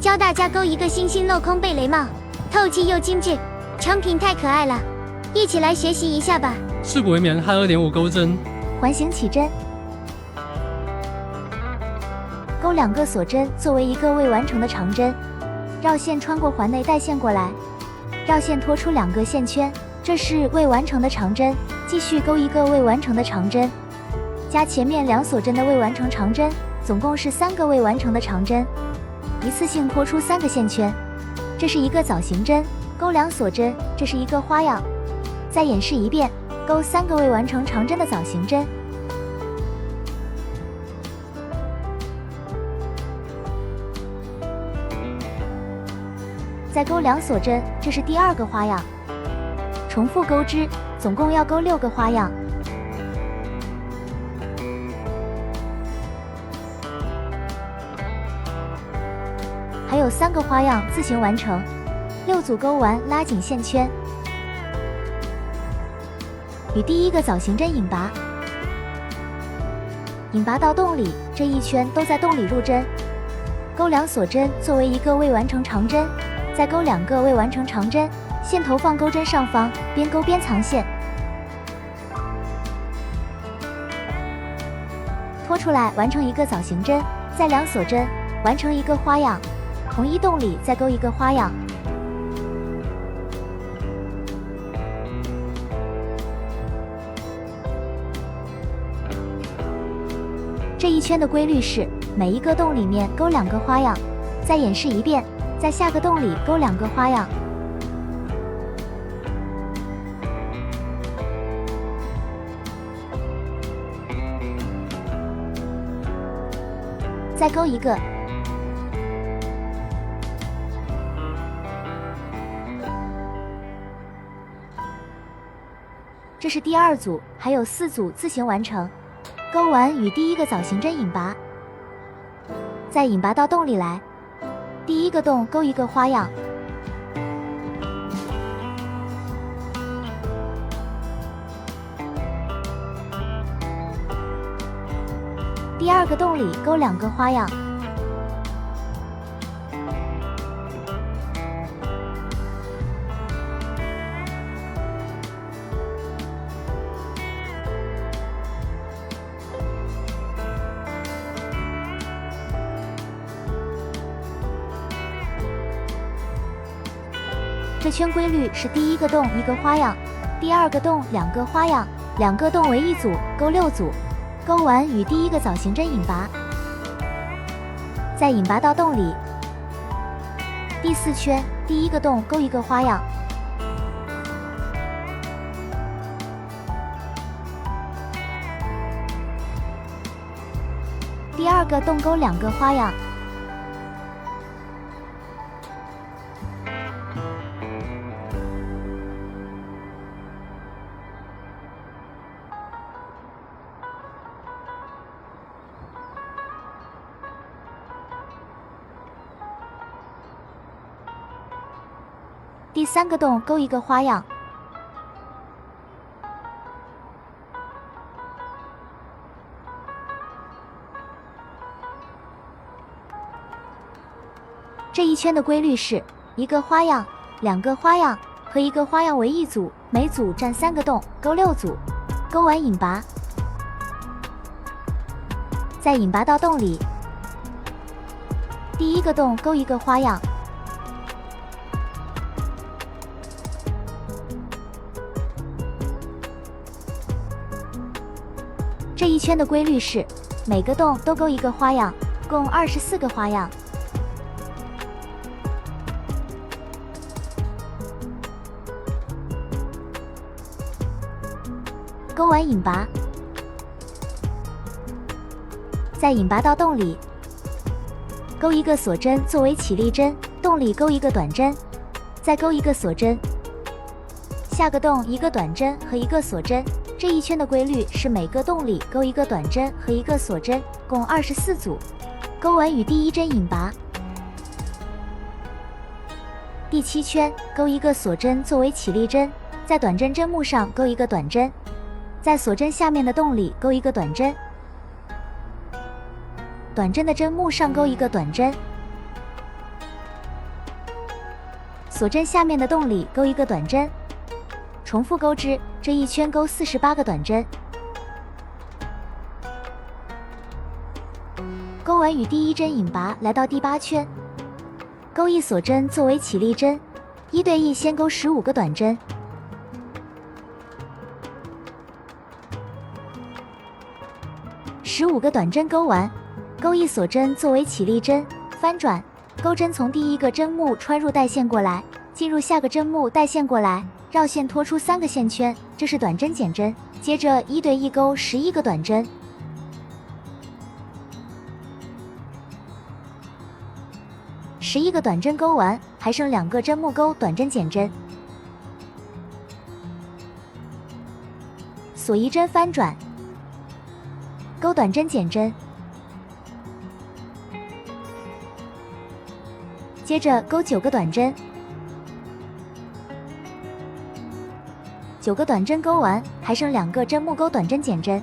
教大家勾一个星星镂空贝雷帽，透气又精致，成品太可爱了，一起来学习一下吧。四股为棉和2.5钩针，环形起针，勾2个锁针作为一个未完成的长针，绕线穿过环内带线过来，绕线拖出2个线圈，这是未完成的长针，继续勾一个未完成的长针，加前面2锁针的未完成长针，总共是3个未完成的长针，一次性拖出3个线圈，这是一个枣形针，勾2锁针，这是一个花样。再演示一遍，勾3个未完成长针的枣形针，再勾2锁针，这是第2个花样。重复钩织，总共要勾6个花样。还有3个花样自行完成，6组勾完拉紧线圈，与第1个枣形针引拔，引拔到洞里，这一圈都在洞里入针，勾2锁针作为一个未完成长针，再勾2个未完成长针，线头放钩针上方，边勾边藏线，拖出来完成一个枣形针，再2锁针，完成一个花样。同一洞里再勾一个花样。这一圈的规律是每一个洞里面勾2个花样，再演示一遍，在下个洞里勾2个花样。再勾一个。这是第2组，还有4组自行完成。勾完与第1个枣形针引拔，再引拔到洞里来，第1个洞勾一个花样，第2个洞里勾2个花样。这圈规律是第1个洞1个花样，第2个洞2个花样，2个洞为1组，勾6组，勾完与第1个枣形针引拔，再引拔到洞里，第4圈第1个洞勾一个花样，第2个洞勾2个花样。第3个洞勾一个花样，这一圈的规律是1个花样2个花样和1个花样为1组，每组占3个洞，勾6组，勾完引拔，再引拔到洞里，第1个洞勾一个花样，这一圈的规律是每个洞都勾一个花样，共24个花样。勾完引拔，再引拔到洞里，勾一个锁针作为起立针，洞里勾一个短针，再勾一个锁针，下个洞1个短针和1个锁针。这一圈的规律是每个洞里勾一个短针和1个锁针，共24组，勾完与第1针引拔。第7圈勾一个锁针作为起立针，在短针针目上勾一个短针，在锁针下面的洞里勾一个短针，短针的针目上勾一个短针，锁针下面的洞里钩一个短针，重复钩织，这一圈钩48个短针。钩完与第一针引拔，来到第8圈，钩一锁针作为起立针，1对1先钩15个短针。15个短针钩完，钩一锁针作为起立针，翻转，钩针从第一个针目穿入带线过来，进入下个针目带线过来，绕线拖出3个线圈，这是短针减针。接着1对1钩11个短针。11个短针钩完，还剩2个针目钩短针减针。锁一针翻转，钩短针减针。接着钩9个短针，9个短针钩完，还剩2个针目钩短针减针。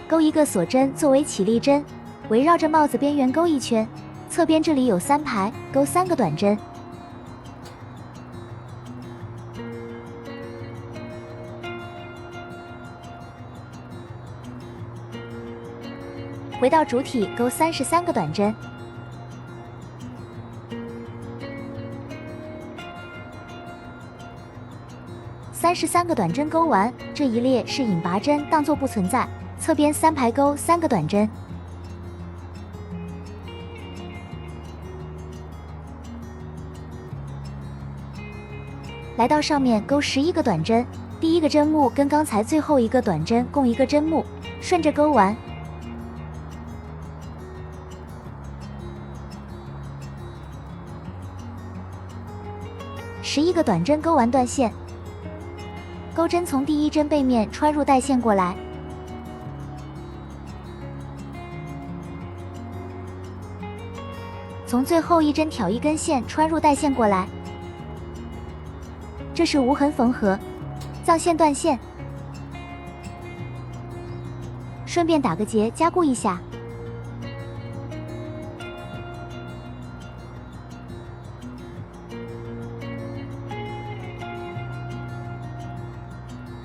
钩一个锁针作为起立针，围绕着帽子边缘钩一圈，侧边这里有3排，钩3个短针。回到主体，钩33个短针。33个短针钩完，这一列是引拔针，当作不存在。侧边3排钩3个短针。来到上面钩11个短针，第一个针目跟刚才最后一个短针共一个针目，顺着钩完。11个短针钩完断线，钩针从第一针背面穿入带线过来，从最后一针挑一根线穿入带线过来，这是无痕缝合，藏线断线，顺便打个结加固一下。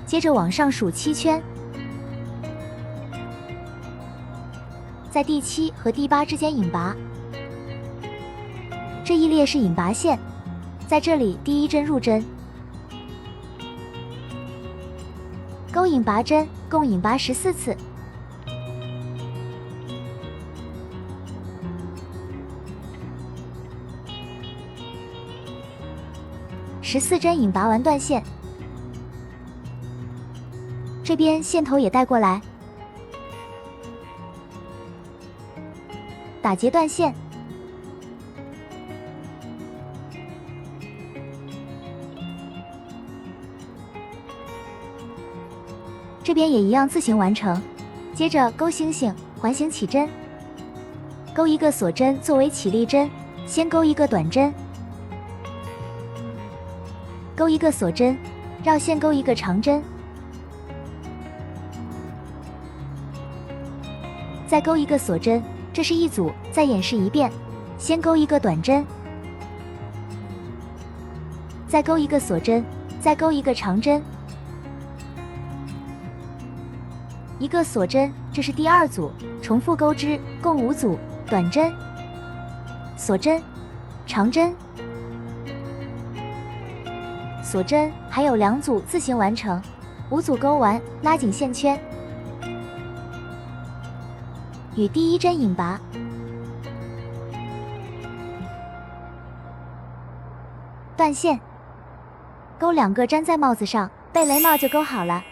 接着往上数7圈，在第7和第8之间引拔，这一列是引拔线，在这里第一针入针，钩引拔针，共引拔14次。14针引拔完断线。这边线头也带过来，打结断线，这边也一样自行完成。接着钩星星，环形起针，钩一个锁针作为起立针，先钩一个短针，钩一个锁针，绕线钩一个长针，再钩一个锁针，这是一组，再演示一遍。先钩一个短针，再钩一个锁针，再钩一个长针，一个锁针，这是第2组，重复钩织，共5组，短针、锁针、长针、锁针，还有2组自行完成。5组钩完，拉紧线圈。与第一针引拔，断线，钩2个粘在帽子上，贝雷帽就钩好了。